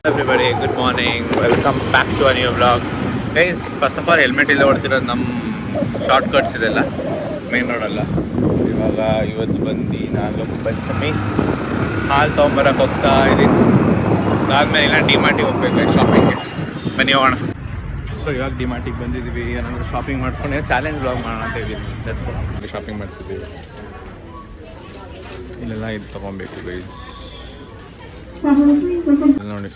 Everybody, good morning. Welcome back to a new vlog. Guys, first of all, helmet ಇಲ್ಲ ಓಡ್ತಿರೋದು ನಮ್ಮ short cuts ಇದೆಲ್ಲ main ರೋಡಲ್ಲ. ಇವಾಗ ಇವತ್ತು ಬಂದು ನಾಗ ಪಂಚಮಿ ಹಾಲು ತೊಗೊಂಬರಕ್ಕೆ ಹೋಗ್ತಾ ಇದ್ದೀನಿ. ಅದಾದ್ಮೇಲೆ ಇಲ್ಲ ಡಿಮಾರ್ಟಿಗೆ ಹೋಗ್ಬೇಕು ಶಾಪಿಂಗ್ಗೆ. ಬನ್ನಿ ಹೋಗೋಣ. ಇವಾಗ ಡಿಮಾರ್ಟಿಗೆ ಬಂದಿದ್ದೀವಿ. ಏನಾದರೂ ಶಾಪಿಂಗ್ ಮಾಡ್ಕೊಂಡು ಚಾಲೆಂಜ್ ವ್ಲಾಗ್ ಮಾಡೋಣ ಅಂತ ಇದ್ದೀನಿ. ಶಾಪಿಂಗ್ ಮಾಡ್ತಿದ್ದೀವಿ. ಇಲ್ಲೆಲ್ಲ ಇದು ತೊಗೊಬೇಕು ಗೈಸ್. ನೋಡಿ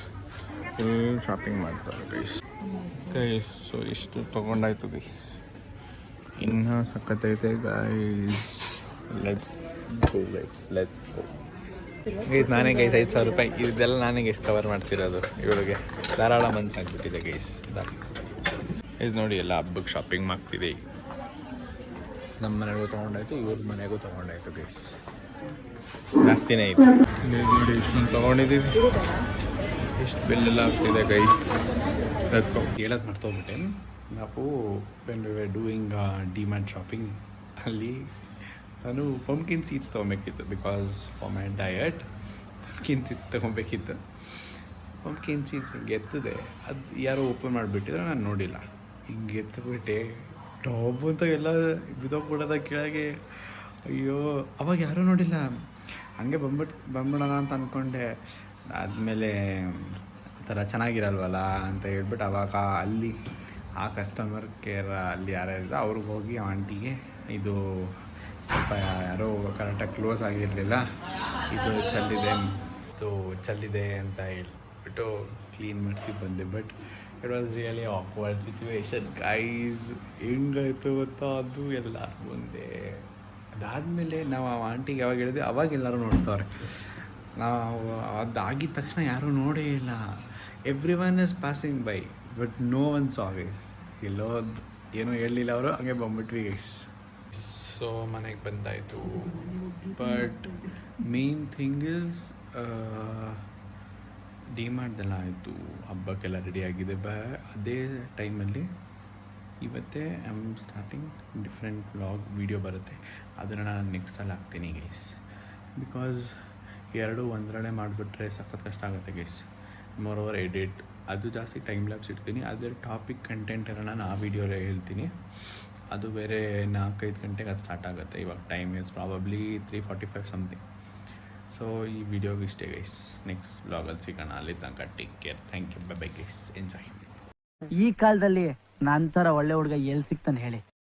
ಫುಲ್ ಶಾಪಿಂಗ್ ಮಾಡ್ತಾರೆ ಗೈಸ್. ಸೊ ಇಷ್ಟು ತೊಗೊಂಡಾಯ್ತು ಗೈಸ್. ಇನ್ನೂ ಸಖತ್ತೈತೆ ಗೈಸ್. Let's go guys. ನಾನೇ ಗೈಸ್ 5,000 ರೂಪಾಯಿ ಇದೆಲ್ಲ ನಾನೇ ಗೈಸ್ ಕವರ್ ಮಾಡ್ತಿರೋದು. ಇವಳಿಗೆ ಧಾರಾಳ ಮನ್ಸಾಗ್ಬಿಟ್ಟಿದೆ ಗೈಸ್. ಇದು ನೋಡಿ ಎಲ್ಲ ಹಬ್ಬಕ್ಕೆ ಶಾಪಿಂಗ್ ಮಾಡ್ತಿದೆ. ನಮ್ಮ ಮನೆಗೂ ತೊಗೊಂಡಾಯ್ತು, ಇವ್ರ ಮನೆಗೂ ತೊಗೊಂಡಾಯ್ತು ಗೈಸ್. ಜಾಸ್ತಿನೇ ಇದೆ ನೋಡಿ. ಇಷ್ಟೊಂದು ತೊಗೊಂಡಿದ್ದೀವಿ. ಇಷ್ಟು ಬಿಲ್ಲೆಲ್ಲ ಆಗ್ತಿದೆ ಗೈಸ್. ಹೇಳೋದು ಮಾಡ್ತೋಗ್ಬಿಟ್ಟೆ. ನಾವು when we were doing DMart shopping ಅಲ್ಲಿ ನಾನು ಪಂಪ್ಕಿನ್ ಸೀಡ್ಸ್ ತೊಗೊಬೇಕಿತ್ತು. Because for my diet pumpkin seeds ತೊಗೊಬೇಕಿತ್ತು. ಪಂಪ್ಕಿನ್ ಸೀಡ್ಸ್ ಹಿಂಗೆ ಎತ್ತದೆ. ಅದು ಯಾರೋ ಓಪನ್ ಮಾಡಿಬಿಟ್ಟಿದ್ರೆ ನಾನು ನೋಡಿಲ್ಲ. ಹಿಂಗೆ ಎತ್ತಬಿಟ್ಟೆ ಟಾಪ್ ಅಂತ ಎಲ್ಲ ಬಿದ್ದೋಗ್ಬಿಡೋದ ಕೆಳಗೆ. ಅಯ್ಯೋ, ಅವಾಗ ಯಾರೂ ನೋಡಿಲ್ಲ. ಹಂಗೆ ಬಂದ್ಬಿಡೋಣ ಅಂತ ಅಂದ್ಕೊಂಡೆ. ಆದಮೇಲೆ ಥರ ಚೆನ್ನಾಗಿರಲ್ವಲ್ಲ ಅಂತ ಹೇಳ್ಬಿಟ್ಟು ಅವಾಗ ಅಲ್ಲಿ ಆ ಕಸ್ಟಮರ್ ಕೇರ್ ಅಲ್ಲಿ ಯಾರ್ಯಾರಿದ್ರು ಅವ್ರಿಗೆ ಹೋಗಿ ಆಂಟಿಗೆ ಇದು ಸ್ವಲ್ಪ ಯಾರೋ ಕರೆಕ್ಟಾಗಿ ಕ್ಲೋಸ್ ಆಗಿರಲಿಲ್ಲ, ಇದು ಚೆಲ್ಲಿದೆ ಅಂತ ಹೇಳ್ಬಿಟ್ಟು ಕ್ಲೀನ್ ಮಾಡಿಸಿ ಬಂದೆ. But it was really awkward situation guys. ಹೆಂಗಾಯ್ತು ಗೊತ್ತಾ ಅದು ಎಲ್ಲರೂ ಒಂದೇ. ಅದಾದಮೇಲೆ ನಾವು ಆ ಆಂಟಿಗೆ ಯಾವಾಗ ಹೇಳಿದೆ ಅವಾಗ ಎಲ್ಲರೂ ನೋಡ್ತವ್ರೆ. ನಾವು ಅದಾಗಿದ ತಕ್ಷಣ ಯಾರೂ ನೋಡೇ ಇಲ್ಲ. Everyone is passing by but no one saw guys. ಎಲ್ಲೋ ಏನೂ ಹೇಳಲಿಲ್ಲ ಅವರು, ಹಂಗೆ ಬಂದ್ಬಿಟ್ವಿ ಗೈಸ್. ಸೊ ಮನೆಗೆ ಬಂದಾಯಿತು. ಬಟ್ ಮೇನ್ ಥಿಂಗ್ ಇಸ್ ಡಿಮಾರ್ಟ್ದೆಲ್ಲ ಆಯಿತು, ಹಬ್ಬಕ್ಕೆಲ್ಲ ರೆಡಿ ಆಗಿದೆ. ಅದೇ ಟೈಮಲ್ಲಿ ಇವತ್ತೇ I am starting different vlog video ಬರುತ್ತೆ. ಅದನ್ನು ನಾನು ನೆಕ್ಸ್ಟಲ್ಲಿ ಹಾಕ್ತೀನಿ ಗೈಸ್. ಬಿಕಾಸ್ ಎರಡು ಒಂದರಲ್ಲೇ ಮಾಡಿಬಿಟ್ರೆ ಸಖತ್ ಕಷ್ಟ ಆಗುತ್ತೆ ಗೈಸ್. ಮೋರೋವರ್ ಎಡಿಟ್ ಅದು ಜಾಸ್ತಿ ಟೈಮ್ ಲ್ಯಾಬ್ಸ್ ಇಡ್ತೀನಿ. ಅದೇ ಟಾಪಿಕ್ ಕಂಟೆಂಟ್ ಎಲ್ಲ ನಾನು ಆ ವೀಡಿಯೋಲ್ಲೇ ಹೇಳ್ತೀನಿ. ಅದು ಬೇರೆ 4-5 ಗಂಟೆಗೆ ಅದು ಸ್ಟಾರ್ಟ್ ಆಗುತ್ತೆ. ಇವಾಗ time is probably 3:45 something. So ಈ ವಿಡಿಯೋಗೆ ಇಷ್ಟೇ ಗೈಸ್. ನೆಕ್ಸ್ಟ್ ವ್ಲಾಗಲ್ಲಿ ಸಿಗೋಣ. ಅಲ್ಲಿ ತನಕ take care. Thank you. Bye bye guys. Enjoy. ಈ ಕಾಲದಲ್ಲಿ ನಂತರ ಒಳ್ಳೆ ಹುಡುಗ ಎಲ್ಲಿ ಸಿಗ್ತಾನೆ ಹೇಳಿ.